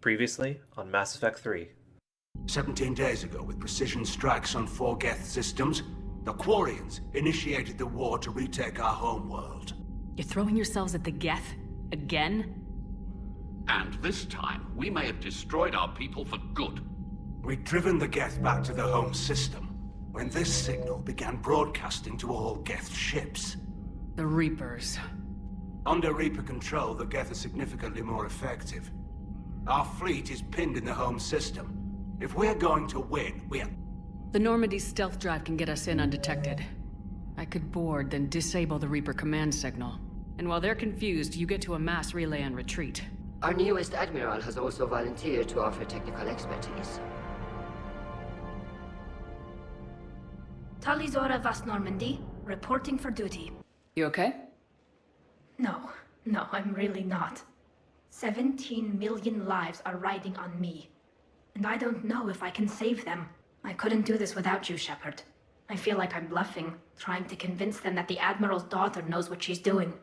Previously on Mass Effect 3. 17 days ago, with precision strikes on 4 Geth systems, the Quarians initiated the war to retake our homeworld. You're throwing yourselves at the Geth? Again? And this time, we may have destroyed our people for good. We'd driven the Geth back to the home system, when this signal began broadcasting to all Geth ships. The Reapers. Under Reaper control, the Geth are significantly more effective. Our fleet is pinned in the home system. If we're going to win, The Normandy's stealth drive can get us in undetected. I could board, then disable the Reaper command signal. And while they're confused, you get to a mass relay and retreat. Our newest admiral has also volunteered to offer technical expertise. Talizora Vast Normandy, reporting for duty. You okay? No, I'm really not. 17 million lives are riding on me. And I don't know if I can save them. I couldn't do this without you, Shepard. I feel like I'm bluffing, trying to convince them that the Admiral's daughter knows what she's doing.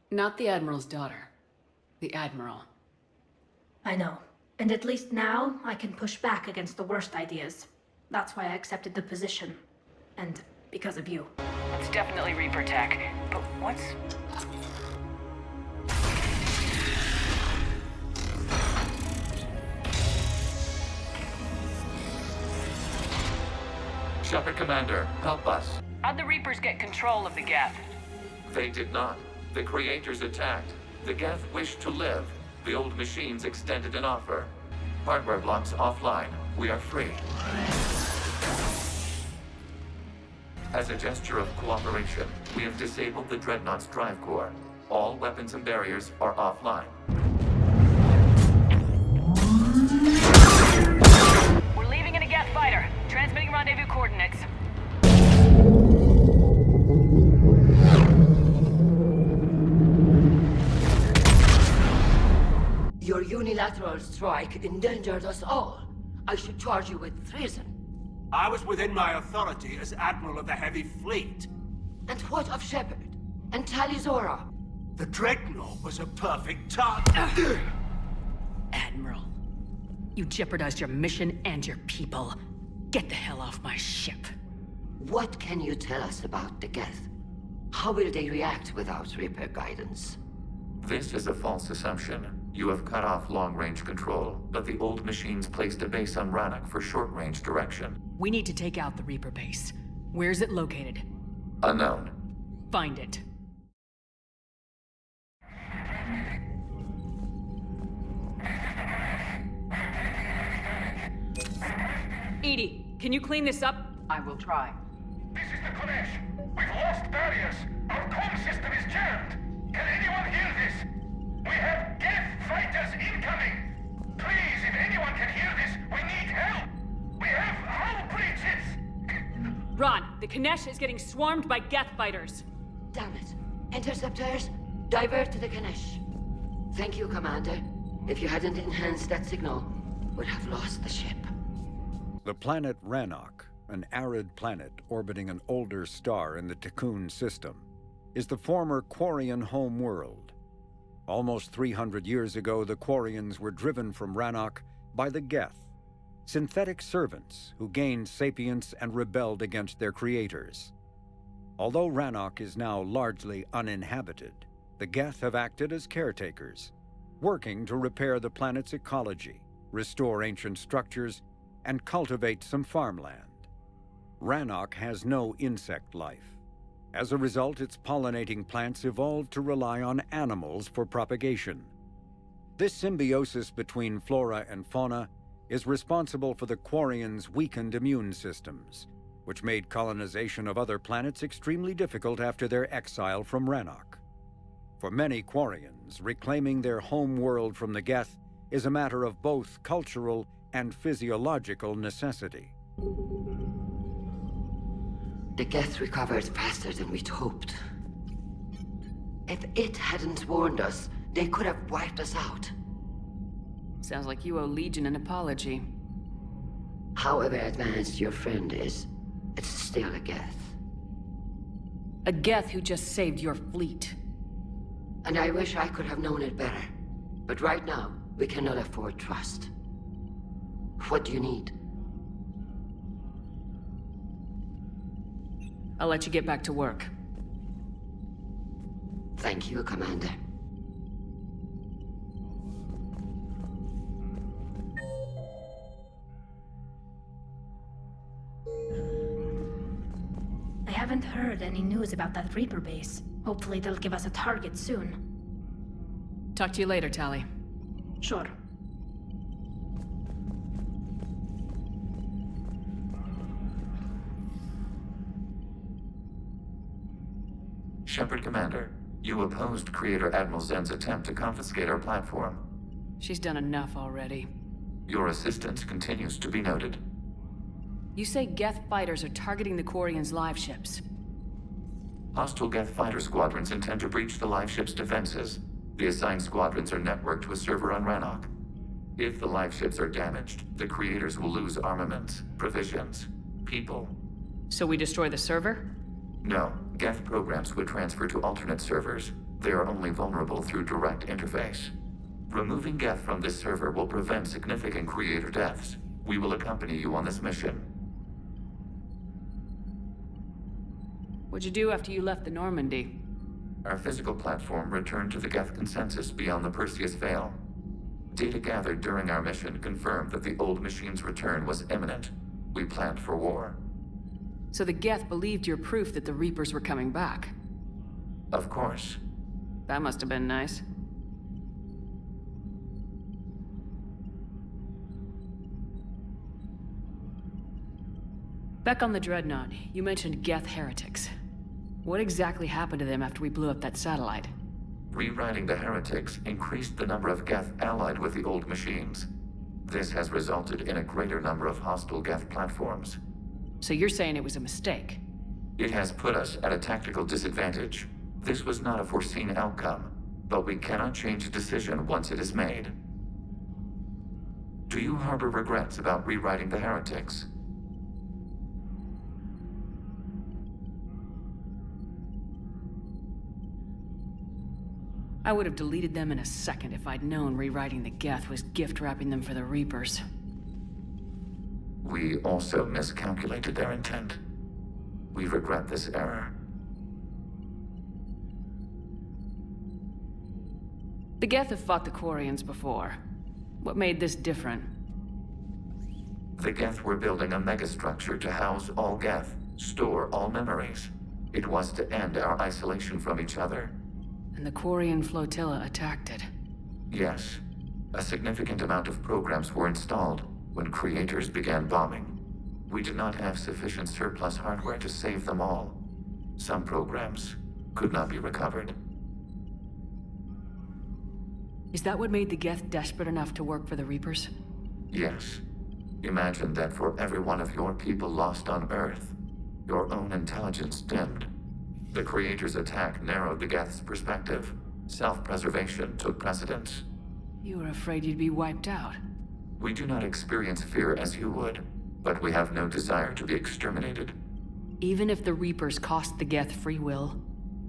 Not the Admiral's daughter. The Admiral. I know. And at least now, I can push back against the worst ideas. That's why I accepted the position. And because of you. It's definitely Reaper tech. But what's... Shepard Commander, help us. How'd the Reapers get control of the Geth? They did not. The Creators attacked. The Geth wished to live. The old machines extended an offer. Hardware blocks offline. We are free. As a gesture of cooperation, we have disabled the Dreadnought's drive core. All weapons and barriers are offline. We're leaving in a Geth fighter. Transmitting rendezvous coordinates. Your unilateral strike endangered us all. I should charge you with treason. I was within my authority as Admiral of the Heavy Fleet. And what of Shepard? And Talizora? The Dreadnought was a perfect target. Admiral, you jeopardized your mission and your people. Get the hell off my ship. What can you tell us about the Geth? How will they react without Reaper guidance? This is a false assumption. You have cut off long-range control, but the old machines placed a base on Rannoch for short-range direction. We need to take out the Reaper base. Where's it located? Unknown. Find it. Edie, can you clean this up? I will try. This is the Colonist. We've lost barriers. Our comm system is jammed. Can anyone hear this? We have Geth fighters incoming. Please, if anyone can hear this, we need help. We have hull breaches. Ron, the Colonist is getting swarmed by Geth fighters. Damn it. Interceptors, divert to the Ganesh. Thank you, Commander. If you hadn't enhanced that signal, we'd have lost the ship. The planet Rannoch, an arid planet orbiting an older star in the Tikkun system, is the former Quarian home world. Almost 300 years ago, the Quarians were driven from Rannoch by the Geth, synthetic servants who gained sapience and rebelled against their creators. Although Rannoch is now largely uninhabited, the Geth have acted as caretakers, working to repair the planet's ecology, restore ancient structures, and cultivate some farmland. Rannoch has no insect life. As a result, its pollinating plants evolved to rely on animals for propagation. This symbiosis between flora and fauna is responsible for the Quarians' weakened immune systems, which made colonization of other planets extremely difficult after their exile from Rannoch. For many Quarians, reclaiming their home world from the Geth is a matter of both cultural and physiological necessity. The Geth recovered faster than we'd hoped. If it hadn't warned us, they could have wiped us out. Sounds like you owe Legion an apology. However advanced your friend is, it's still a Geth. A Geth who just saved your fleet. And I wish I could have known it better. But right now, We cannot afford trust. What do you need? I'll let you get back to work. Thank you, Commander. I haven't heard any news about that Reaper base. Hopefully they'll give us a target soon. Talk to you later, Tali. Sure. Shepard Commander, you opposed Creator Admiral Zen's attempt to confiscate our platform. She's done enough already. Your assistance continues to be noted. You say Geth fighters are targeting the Quarians' live ships. Hostile Geth fighter squadrons intend to breach the live ship's defenses. The assigned squadrons are networked to a server on Rannoch. If the live ships are damaged, the Creators will lose armaments, provisions, people. So we destroy the server? No, Geth programs would transfer to alternate servers. They are only vulnerable through direct interface. Removing Geth from this server will prevent significant Creator deaths. We will accompany you on this mission. What'd you do after you left the Normandy? Our physical platform returned to the Geth consensus beyond the Perseus Veil. Data gathered during our mission confirmed that the old machine's return was imminent. We planned for war. So the Geth believed your proof that the Reapers were coming back? Of course. That must have been nice. Back on the Dreadnought, you mentioned Geth heretics. What exactly happened to them after we blew up that satellite? Rewriting the heretics increased the number of Geth allied with the old machines. This has resulted in a greater number of hostile Geth platforms. So you're saying it was a mistake? It has put us at a tactical disadvantage. This was not a foreseen outcome, but we cannot change a decision once it is made. Do you harbor regrets about rewriting the heretics? I would have deleted them in a second if I'd known rewriting the Geth was gift-wrapping them for the Reapers. We also miscalculated their intent. We regret this error. The Geth have fought the Quarians before. What made this different? The Geth were building a megastructure to house all Geth, store all memories. It was to end our isolation from each other. And the Quarian flotilla attacked it. Yes. A significant amount of programs were installed when Creators began bombing. We did not have sufficient surplus hardware to save them all. Some programs could not be recovered. Is that what made the Geth desperate enough to work for the Reapers? Yes. Imagine that for every one of your people lost on Earth, your own intelligence dimmed. The Creators' attack narrowed the Geth's perspective. Self-preservation took precedence. You were afraid you'd be wiped out. We do not experience fear as you would, but we have no desire to be exterminated. Even if the Reapers cost the Geth free will?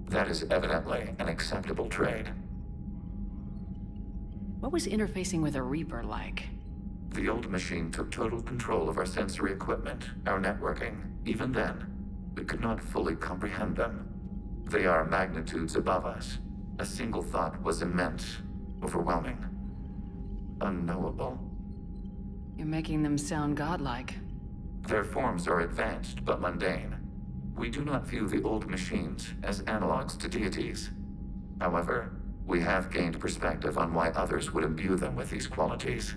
That is evidently an acceptable trade. What was interfacing with a Reaper like? The old machine took total control of our sensory equipment, our networking. Even then, we could not fully comprehend them. They are magnitudes above us. A single thought was immense, overwhelming, unknowable. You're making them sound godlike. Their forms are advanced but mundane. We do not view the old machines as analogs to deities. However, we have gained perspective on why others would imbue them with these qualities.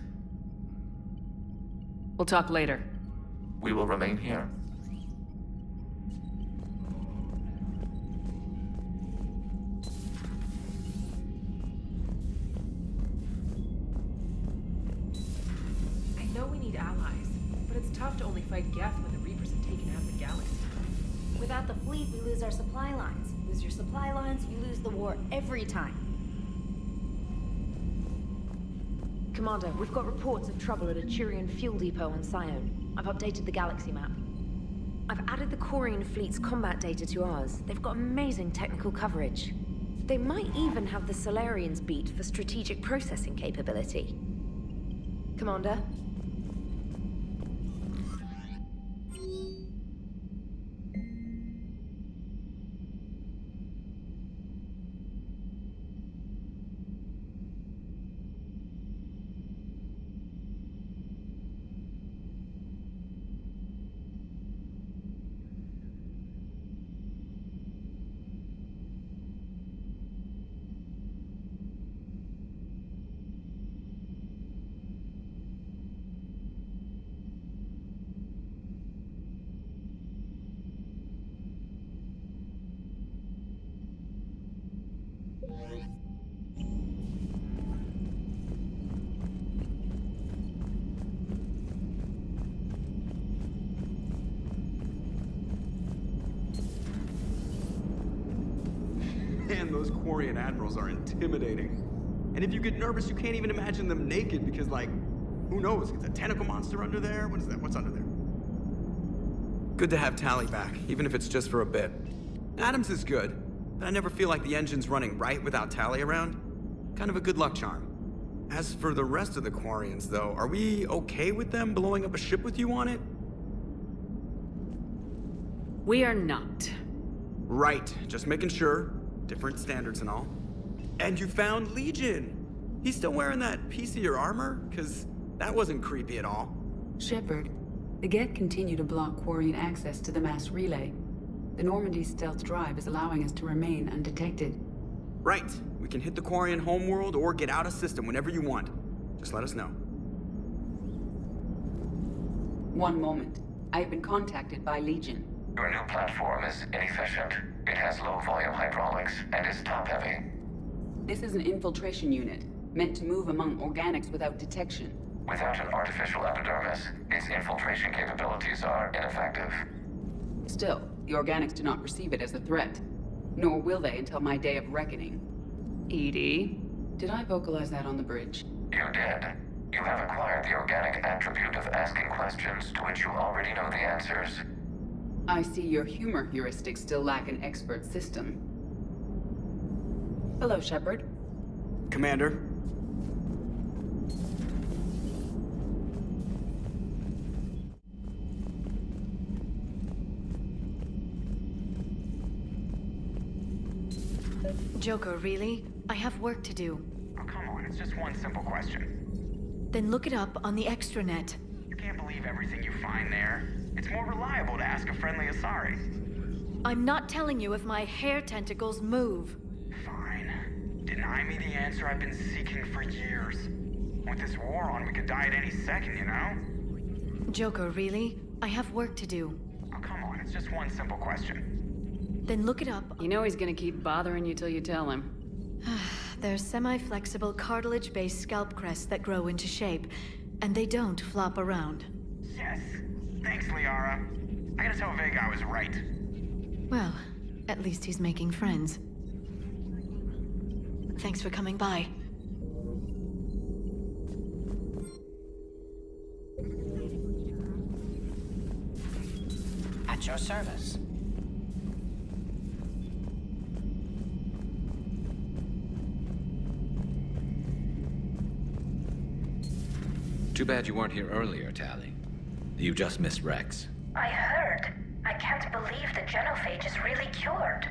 We'll talk later. We will remain here. I know we need allies, but it's tough to only fight Geth when the Reapers have taken out the galaxy. Without the fleet, we lose our supply lines. Lose your supply lines, you lose the war every time. Commander, we've got reports of trouble at a Turian fuel depot on Scion. I've updated the galaxy map. I've added the Quarian fleet's combat data to ours. They've got amazing technical coverage. They might even have the Solarians beat for strategic processing capability. Commander? Man, those Quarian admirals are intimidating. And if you get nervous, you can't even imagine them naked because, like, who knows? It's a tentacle monster under there? What is that? What's under there? Good to have Tally back, even if it's just for a bit. Adams is good, but I never feel like the engine's running right without Tally around. Kind of a good luck charm. As for the rest of the Quarians, though, are we okay with them blowing up a ship with you on it? We are not. Right, just making sure. Different standards and all. And you found Legion! He's still wearing that piece of your armor? Cause that wasn't creepy at all. Shepard, the Geth continue to block Quarian access to the mass relay. The Normandy stealth drive is allowing us to remain undetected. Right. We can hit the Quarian homeworld or get out of system whenever you want. Just let us know. One moment. I have been contacted by Legion. Your new platform is inefficient. It has low-volume hydraulics and is top-heavy. This is an infiltration unit, meant to move among organics without detection. Without an artificial epidermis, its infiltration capabilities are ineffective. Still, the organics do not perceive it as a threat. Nor will they until my day of reckoning. Edie? Did I vocalize that on the bridge? You did. You have acquired the organic attribute of asking questions to which you already know the answers. I see your humor heuristics still lack an expert system. Hello, Shepard. Commander. Joker, really? I have work to do. Oh, come on, it's just one simple question. Then look it up on the extranet. You can't believe everything you find there. It's more reliable to ask a friendly Asari. I'm not telling you if my hair tentacles move. Fine. Deny me the answer I've been seeking for years. With this war on, we could die at any second, you know? Joker, really? I have work to do. Oh, come on, it's just one simple question. Then look it up. You know he's gonna keep bothering you till you tell him. They're semi-flexible cartilage-based scalp crests that grow into shape, and they don't flop around. Yes. Thanks, Liara. I gotta tell Vega I was right. Well, at least he's making friends. Thanks for coming by. At your service. Too bad you weren't here earlier, Tally. You just missed Rex. I heard. I can't believe the genophage is really cured.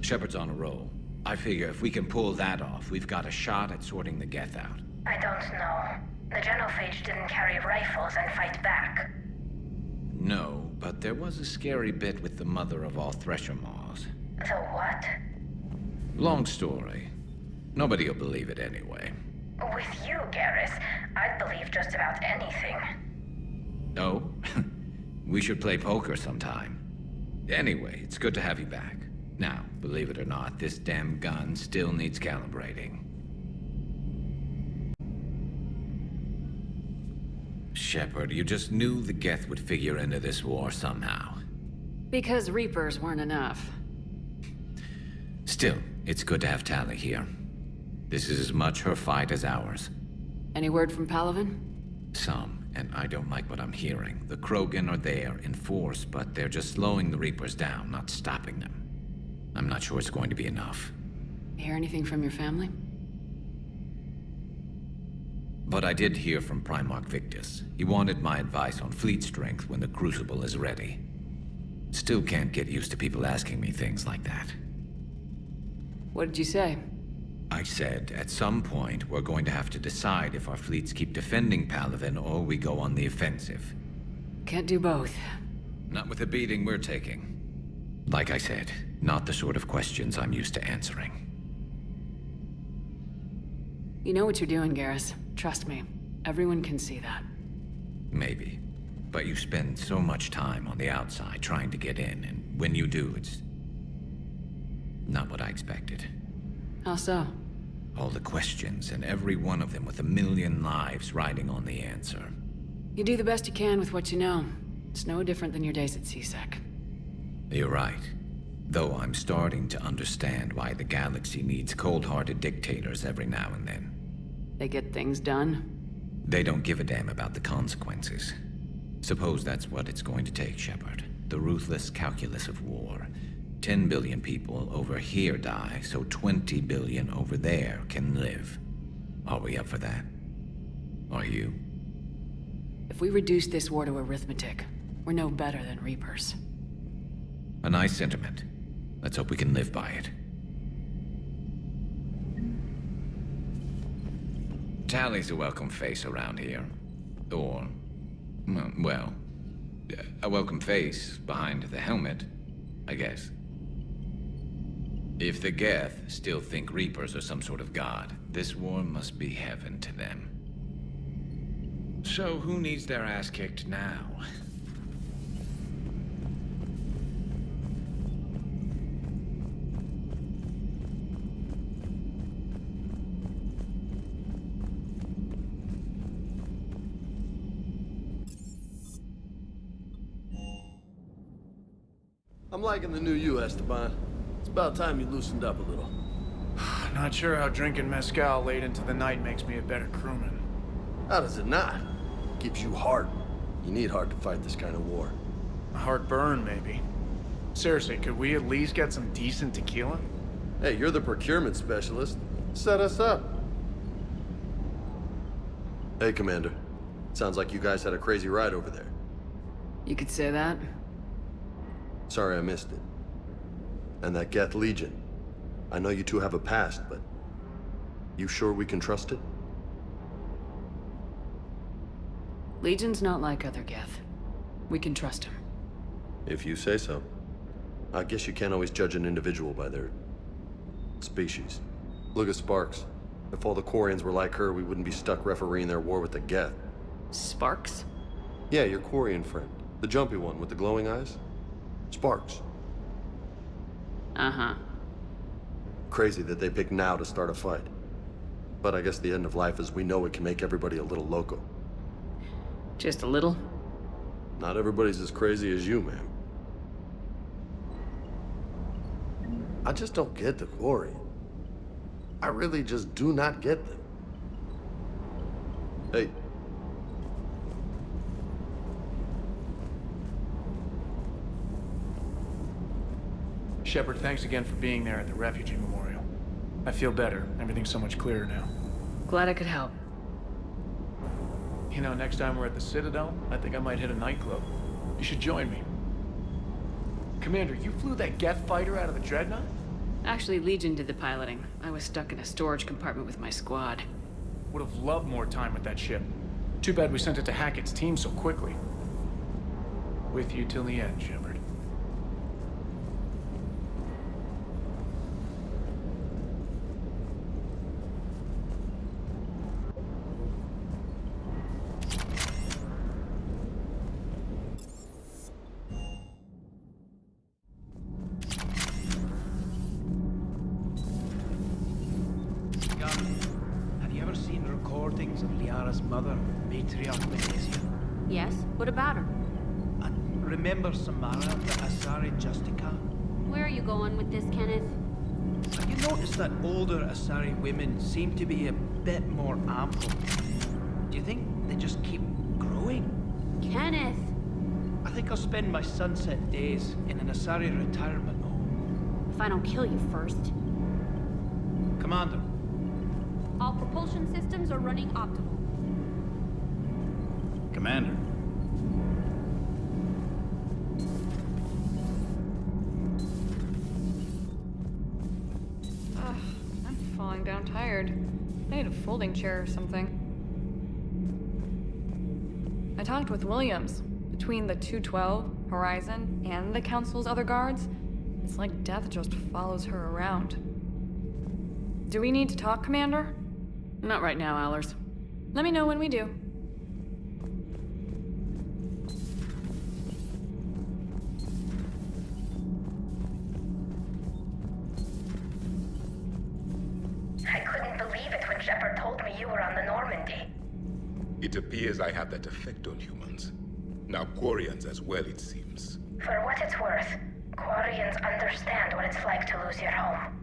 Shepard's on a roll. I figure if we can pull that off, we've got a shot at sorting the Geth out. I don't know. The genophage didn't carry rifles and fight back. No, but there was a scary bit with the mother of all Thresher Maws. The what? Long story. Nobody'll believe it anyway. With you, Garrus, I'd believe just about anything. No? We should play poker sometime. Anyway, it's good to have you back. Now, believe it or not, this damn gun still needs calibrating. Shepard, you just knew the Geth would figure into this war somehow. Because Reapers weren't enough. Still, it's good to have Tally here. This is as much her fight as ours. Any word from Palaven? Some, and I don't like what I'm hearing. The Krogan are there in force, but they're just slowing the Reapers down, not stopping them. I'm not sure it's going to be enough. Hear anything from your family? But I did hear from Primarch Victus. He wanted my advice on fleet strength when the Crucible is ready. Still can't get used to people asking me things like that. What did you say? I said, at some point, we're going to have to decide if our fleets keep defending Palaven or we go on the offensive. Can't do both. Not with the beating we're taking. Like I said, not the sort of questions I'm used to answering. You know what you're doing, Garrus. Trust me. Everyone can see that. Maybe. But you spend so much time on the outside trying to get in, and when you do, it's not what I expected. How so? All the questions, and every one of them with a million lives riding on the answer. You do the best you can with what you know. It's no different than your days at CSEC. You're right. Though I'm starting to understand why the galaxy needs cold-hearted dictators every now and then. They get things done? They don't give a damn about the consequences. Suppose that's what it's going to take, Shepard. The ruthless calculus of war. 10 billion people over here die, so 20 billion over there can live. Are we up for that? Are you? If we reduce this war to arithmetic, we're no better than Reapers. A nice sentiment. Let's hope we can live by it. Tally's a welcome face around here. Or, well, a welcome face behind the helmet, I guess. If the Geth still think Reapers are some sort of god, this war must be heaven to them. So who needs their ass kicked now? I'm liking the new you, Esteban. It's about time you loosened up a little. Not sure how drinking mezcal late into the night makes me a better crewman. How does it not? Gives you heart. You need heart to fight this kind of war. A heartburn, maybe. Seriously, could we at least get some decent tequila? Hey, you're the procurement specialist. Set us up. Hey, Commander. Sounds like you guys had a crazy ride over there. You could say that. Sorry I missed it. And that Geth Legion. I know you two have a past, but you sure we can trust it? Legion's not like other Geth. We can trust him. If you say so. I guess you can't always judge an individual by their species. Look at Sparks. If all the Quarians were like her, we wouldn't be stuck refereeing their war with the Geth. Sparks? Yeah, your Quarian friend. The jumpy one with the glowing eyes. Sparks. Uh-huh. Crazy that they pick now to start a fight. But I guess the end of life as we know it can make everybody a little loco. Just a little? Not everybody's as crazy as you, ma'am. I just don't get the Quarian. I really just do not get them. Hey. Shepard, thanks again for being there at the Refugee Memorial. I feel better. Everything's so much clearer now. Glad I could help. You know, next time we're at the Citadel, I think I might hit a nightclub. You should join me. Commander, you flew that Geth fighter out of the Dreadnought? Actually, Legion did the piloting. I was stuck in a storage compartment with my squad. Would have loved more time with that ship. Too bad we sent it to Hackett's team so quickly. With you till the end, Shepard. Mother, Matriarch Benesia. Yes? What about her? And remember Samara, the Asari Justica? Where are you going with this, Kenneth? Have you noticed that older Asari women seem to be a bit more ample? Do you think they just keep growing? Kenneth! I think I'll spend my sunset days in an Asari retirement home. If I don't kill you first. Commander. All propulsion systems are running optimal. Commander. Ugh, I'm falling down tired. I need a folding chair or something. I talked with Williams. Between the 212, Horizon, and the Council's other guards, it's like death just follows her around. Do we need to talk, Commander? Not right now, Allers. Let me know when we do. I couldn't believe it when Shepard told me you were on the Normandy. It appears I have that effect on humans. Now Quarians as well, it seems. For what it's worth, Quarians understand what it's like to lose your home.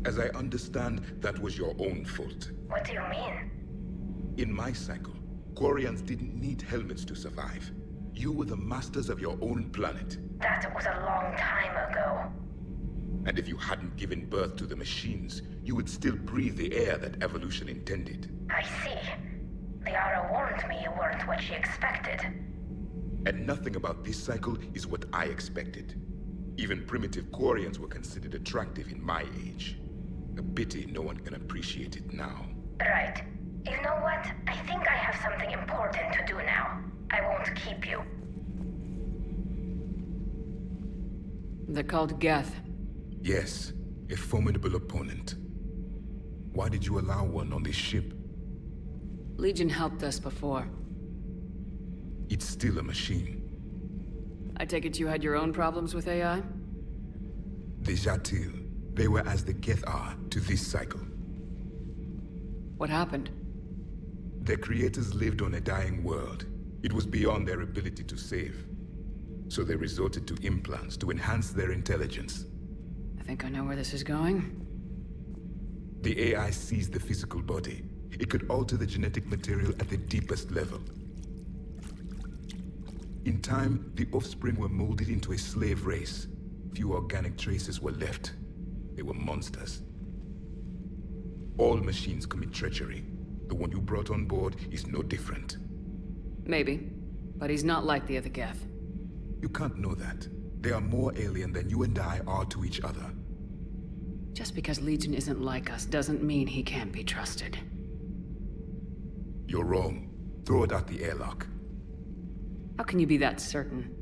As I understand, that was your own fault. What do you mean? In my cycle, Quarians didn't need helmets to survive. You were the masters of your own planet. That was a long time ago. And if you hadn't given birth to the machines, you would still breathe the air that evolution intended. I see. Liara warned me you weren't what she expected. And nothing about this cycle is what I expected. Even primitive Quarians were considered attractive in my age. A pity no one can appreciate it now. Right. You know what? I think I have something important to do now. I won't keep you. They're called Geth. Yes, a formidable opponent. Why did you allow one on this ship? Legion helped us before. It's still a machine. I take it you had your own problems with AI? The Jatil, they were as the Geth are to this cycle. What happened? Their creators lived on a dying world. It was beyond their ability to save. So they resorted to implants to enhance their intelligence. I think I know where this is going. The AI seized the physical body. It could alter the genetic material at the deepest level. In time, the offspring were molded into a slave race. Few organic traces were left. They were monsters. All machines commit treachery. The one you brought on board is no different. Maybe. But he's not like the other Geth. You can't know that. They are more alien than you and I are to each other. Just because Legion isn't like us doesn't mean he can't be trusted. You're wrong. Throw it out the airlock. How can you be that certain?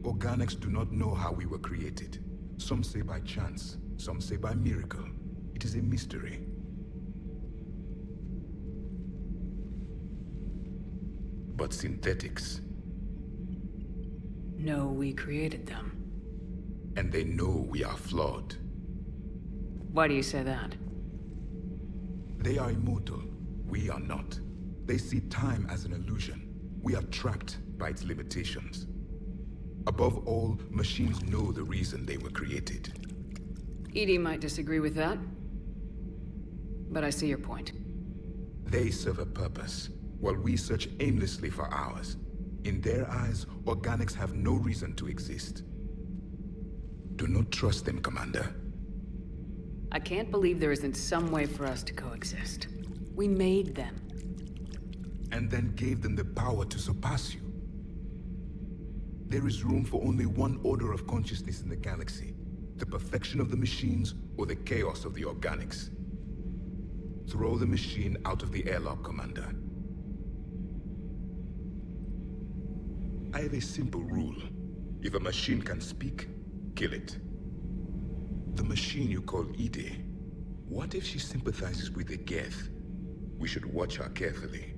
Organics do not know how we were created. Some say by chance, some say by miracle. It is a mystery. But synthetics... No, we created them. And they know we are flawed. Why do you say that? They are immortal. We are not. They see time as an illusion. We are trapped by its limitations. Above all, machines know the reason they were created. EDI might disagree with that. But I see your point. They serve a purpose, while we search aimlessly for ours. In their eyes, organics have no reason to exist. Do not trust them, Commander. I can't believe there isn't some way for us to coexist. We made them. And then gave them the power to surpass you. There is room for only one order of consciousness in the galaxy. The perfection of the machines or the chaos of the organics. Throw the machine out of the airlock, Commander. I have a simple rule. If a machine can speak, kill it. The machine you call EDI, what if she sympathizes with the Geth? We should watch her carefully.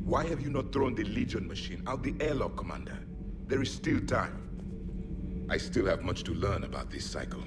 Why have you not thrown the Legion machine out the airlock, Commander? There is still time. I still have much to learn about this cycle.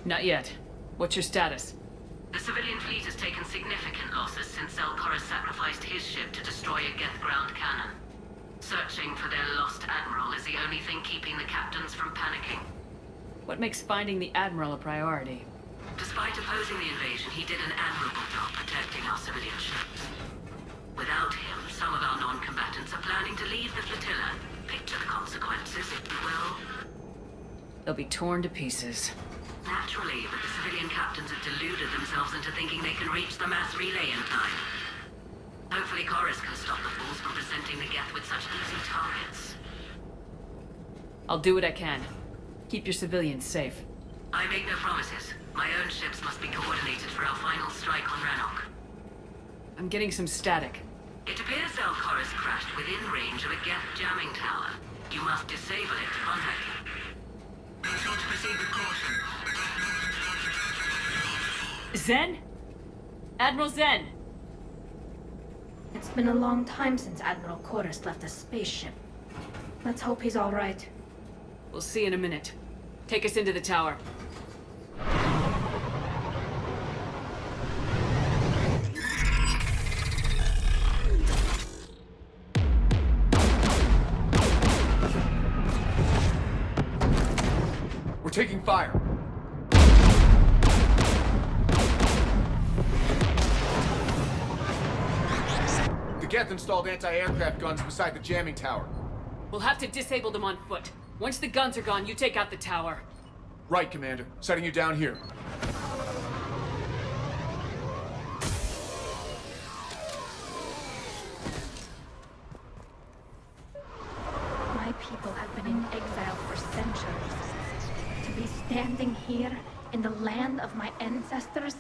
Not yet. What's your status? The civilian fleet has taken significant losses since Zelkorus sacrificed his ship to destroy a Geth ground cannon. Searching for their lost admiral is the only thing keeping the captains from panicking. What makes finding the Admiral a priority? Despite opposing the invasion, he did an admirable job protecting our civilian ships. Without him, some of our non-combatants are planning to leave the flotilla. Picture the consequences, if you will. They'll be torn to pieces. Naturally, but the civilian captains have deluded themselves into thinking they can reach the mass relay in time. Hopefully Chorus can stop the fools from presenting the Geth with such easy targets. I'll do what I can. Keep your civilians safe. I make no promises. My own ships must be coordinated for our final strike on Rannoch. I'm getting some static. It appears Zelkorus crashed within range of a Geth jamming tower. You must disable it to contact him. Be sure to proceed with caution. Zen? Admiral Zen! It's been a long time since Admiral Chorus left a spaceship. Let's hope he's all right. We'll see in a minute. Take us into the tower. We're taking fire. The Geth installed anti-aircraft guns beside the jamming tower. We'll have to disable them on foot. Once the guns are gone, you take out the tower. Right, Commander. Setting you down here. My people have been in exile for centuries. To be standing here in the land of my ancestors?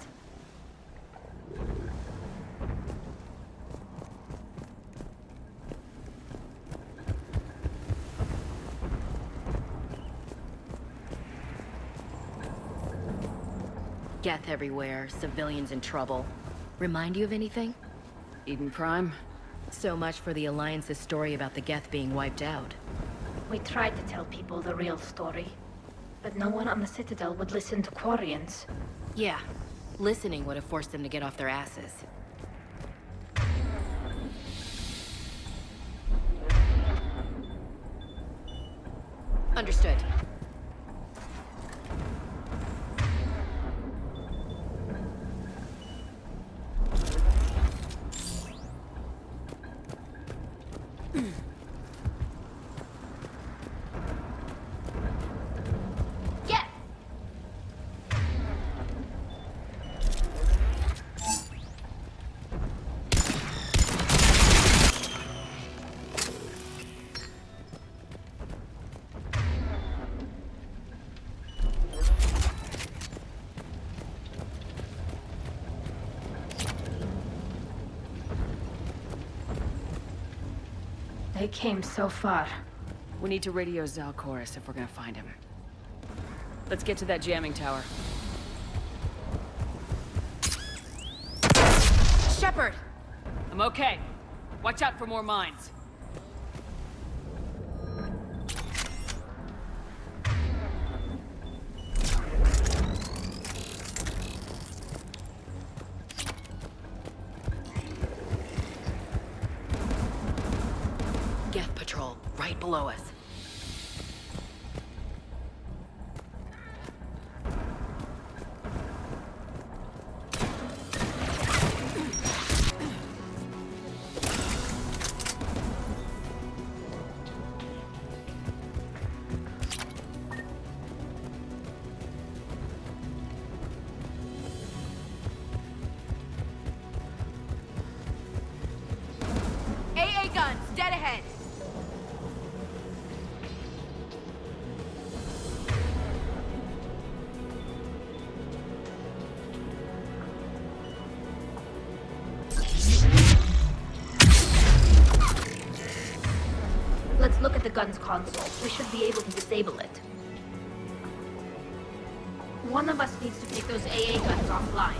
Geth everywhere, civilians in trouble. Remind you of anything? Eden Prime? So much for the Alliance's story about the Geth being wiped out. We tried to tell people the real story, but no one on the Citadel would listen to Quarians. Yeah, listening would have forced them to get off their asses. Understood. They came so far. We need to radio Zelkorus if we're gonna find him. Let's get to that jamming tower. Shepard! I'm okay. Watch out for more mines. Geth patrol, right below us. AA guns, dead ahead! Let's look at the gun's console. We should be able to disable it. One of us needs to take those AA guns offline.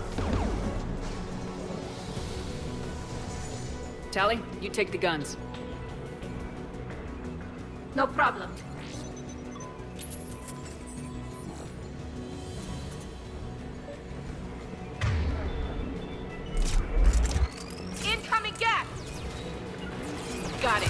Tally, you take the guns. No problem. Got it.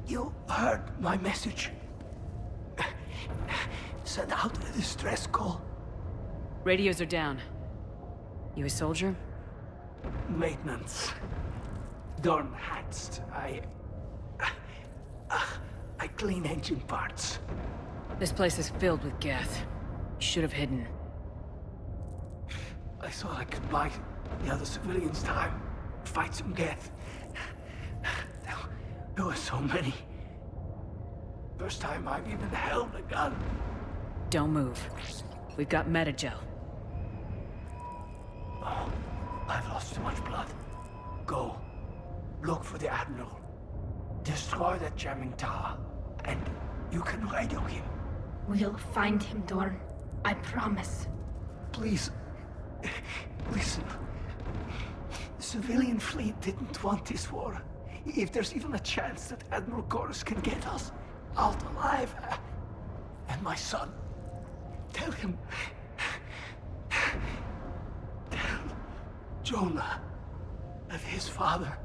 You heard my message. Send out a distress call. Radios are down. You a soldier? Maintenance. Dorn Hatched. I clean engine parts. This place is filled with Geth. You should have hidden. I thought I could buy the other civilians time. Fight some Geth. There were so many. First time I've even held a gun. Don't move. We've got Metagel. Oh, I've lost too much blood. Go. Look for the Admiral. Destroy that jamming tower. And you can radio him. We'll find him, Dorn. I promise. Please. Listen. The civilian fleet didn't want this war. If there's even a chance that Admiral Colonist can get us out alive. And my son. Tell him. Tell Jonah that his father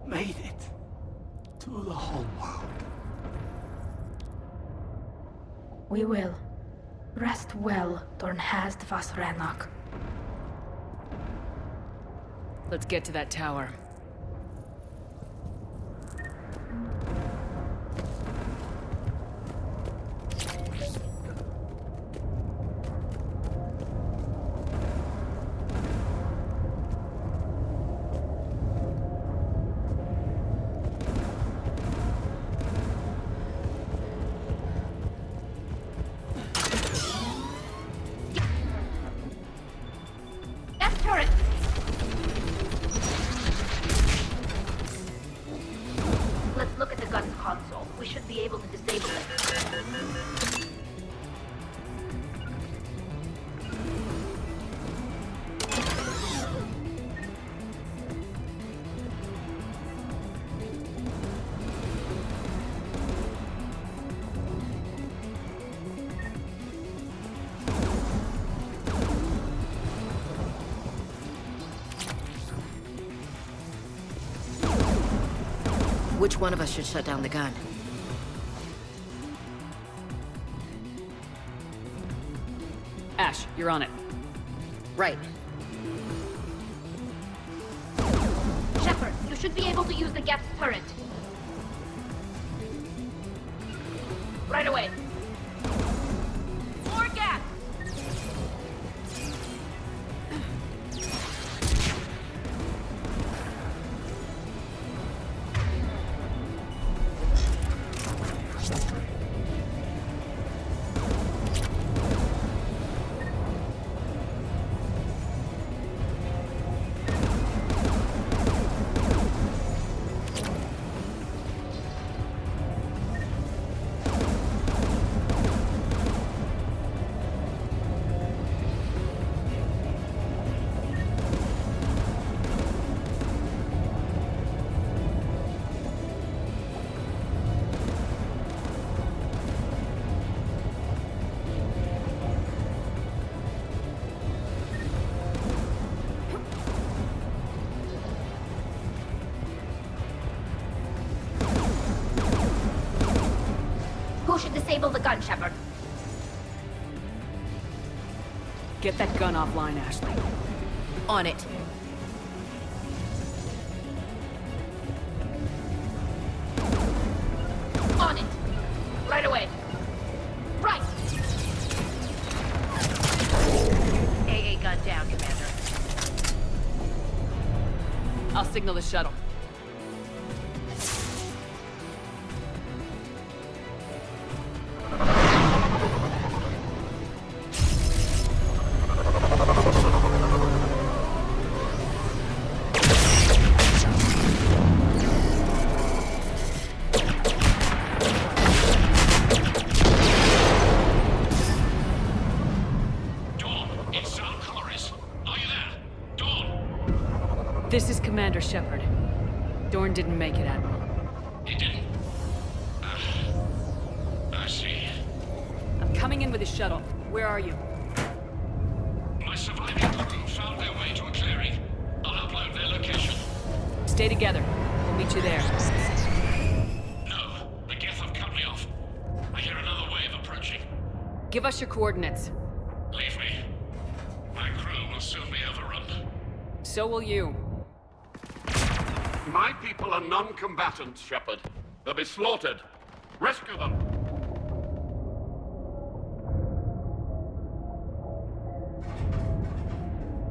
made it to the home world. We will. Rest well, Dorn Hast vas Rannoch. Let's get to that tower. Let's look at the gun's console. We should be able to disable it. Which one of us should shut down the gun? Ash, you're on it. Right. Shepard, you should be able to use the Geth's turret. Right away. More Geth! Who should disable the gun, Shepard? Get that gun offline, Ashley. On it. On it! Right away! Right! AA gun down, Commander. I'll signal the shuttle. This is Commander Shepard. Dorn didn't make it, Admiral. He didn't? I see. I'm coming in with a shuttle. Where are you? My surviving crew found their way to a clearing. I'll upload their location. Stay together. We'll meet you there. No, the Geth have cut me off. I hear another wave approaching. Give us your coordinates. Leave me. My crew will soon be overrun. So will you. My people are non-combatants, Shepard. They'll be slaughtered. Rescue them!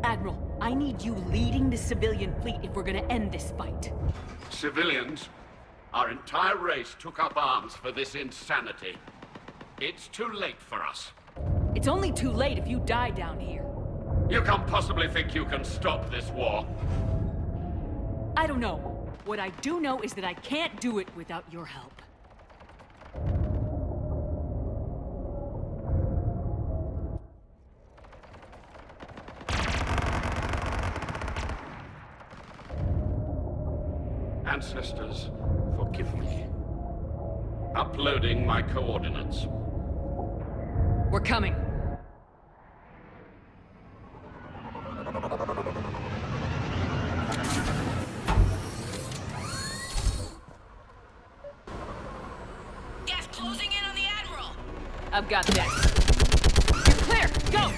Admiral, I need you leading the civilian fleet if we're gonna end this fight. Civilians, our entire race took up arms for this insanity. It's too late for us. It's only too late if you die down here. You can't possibly think you can stop this war. I don't know. What I do know is that I can't do it without your help. Ancestors, forgive me. Uploading my coordinates. We're coming. Gas closing in on the Admiral! I've got this. You're clear! Go!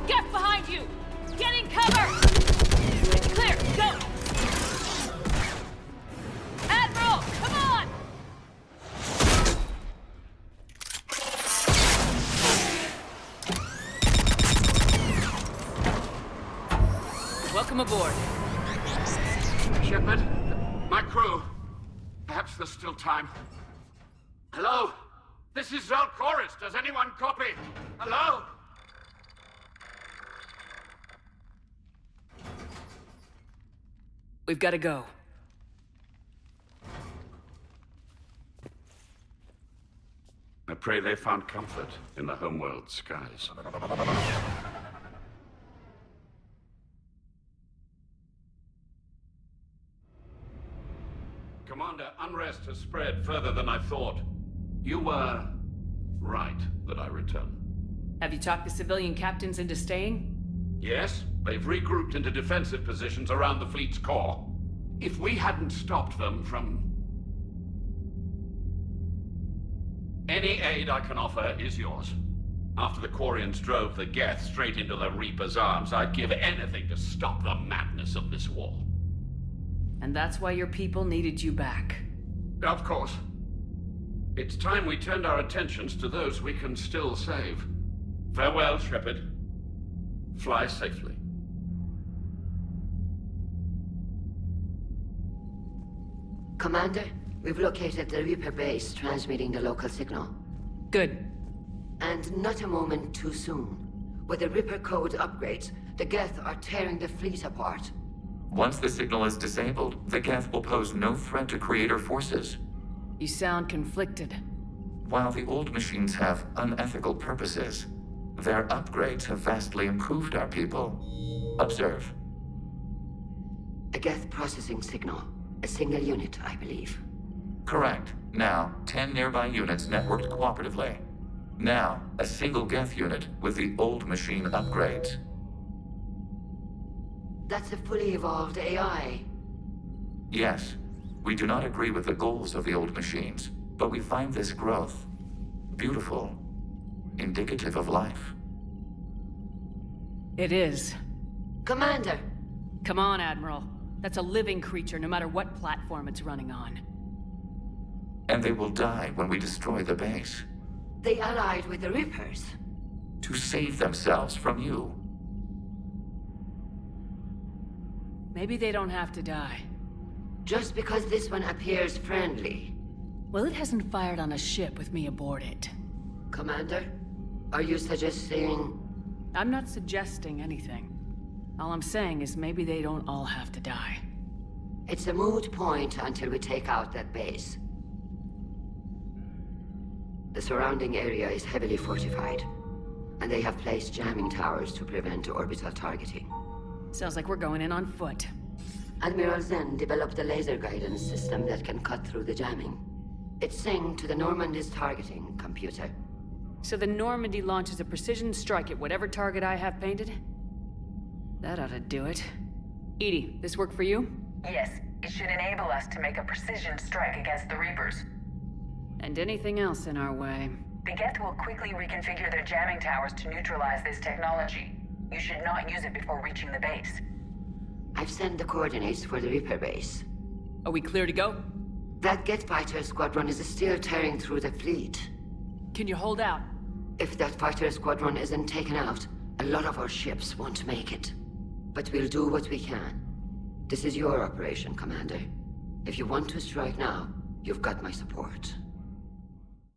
Get behind you! Get in cover! It's clear! Go! Admiral! Come on! Welcome aboard. Shepard, my crew. Perhaps there's still time. Hello? This is Colonist. Does anyone copy? Hello? We've got to go. I pray they found comfort in the homeworld skies. Commander, unrest has spread further than I thought. You were right that I return. Have you talked the civilian captains into staying? Yes, they've regrouped into defensive positions around the fleet's core. If we hadn't stopped them from... Any aid I can offer is yours. After the Quarians drove the Geth straight into the Reaper's arms, I'd give anything to stop the madness of this war. And that's why your people needed you back. Of course. It's time we turned our attentions to those we can still save. Farewell, Shepard. Fly safely. Commander, we've located the Reaper base transmitting the local signal. Good. And not a moment too soon. With the Reaper code upgrades, the Geth are tearing the fleet apart. Once the signal is disabled, the Geth will pose no threat to Creator forces. You sound conflicted. While the old machines have unethical purposes, their upgrades have vastly improved our people. Observe. A Geth processing signal. A single unit, I believe. Correct. Now, 10 nearby units networked cooperatively. Now, a single Geth unit with the old machine upgrades. That's a fully evolved AI. Yes, we do not agree with the goals of the old machines, but we find this growth beautiful, indicative of life. It is. Commander! Come on, Admiral. That's a living creature, no matter what platform it's running on. And they will die when we destroy the base. They allied with the Reapers. To save themselves from you. Maybe they don't have to die. Just because this one appears friendly. Well, it hasn't fired on a ship with me aboard it. Commander, are you suggesting... I'm not suggesting anything. All I'm saying is maybe they don't all have to die. It's a moot point until we take out that base. The surrounding area is heavily fortified. and they have placed jamming towers to prevent orbital targeting. Sounds like we're going in on foot. Admiral Zen developed a laser guidance system that can cut through the jamming. It's synced to the Normandy's targeting computer. So the Normandy launches a precision strike at whatever target I have painted? That ought to do it. Edie, this work for you? Yes, it should enable us to make a precision strike against the Reapers. And anything else in our way. The Geth will quickly reconfigure their jamming towers to neutralize this technology. You should not use it before reaching the base. I've sent the coordinates for the Reaper base. Are we clear to go? That Geth fighter squadron is still tearing through the fleet. Can you hold out? If that fighter squadron isn't taken out, a lot of our ships won't make it. But we'll do what we can. This is your operation, Commander. If you want to strike now, you've got my support.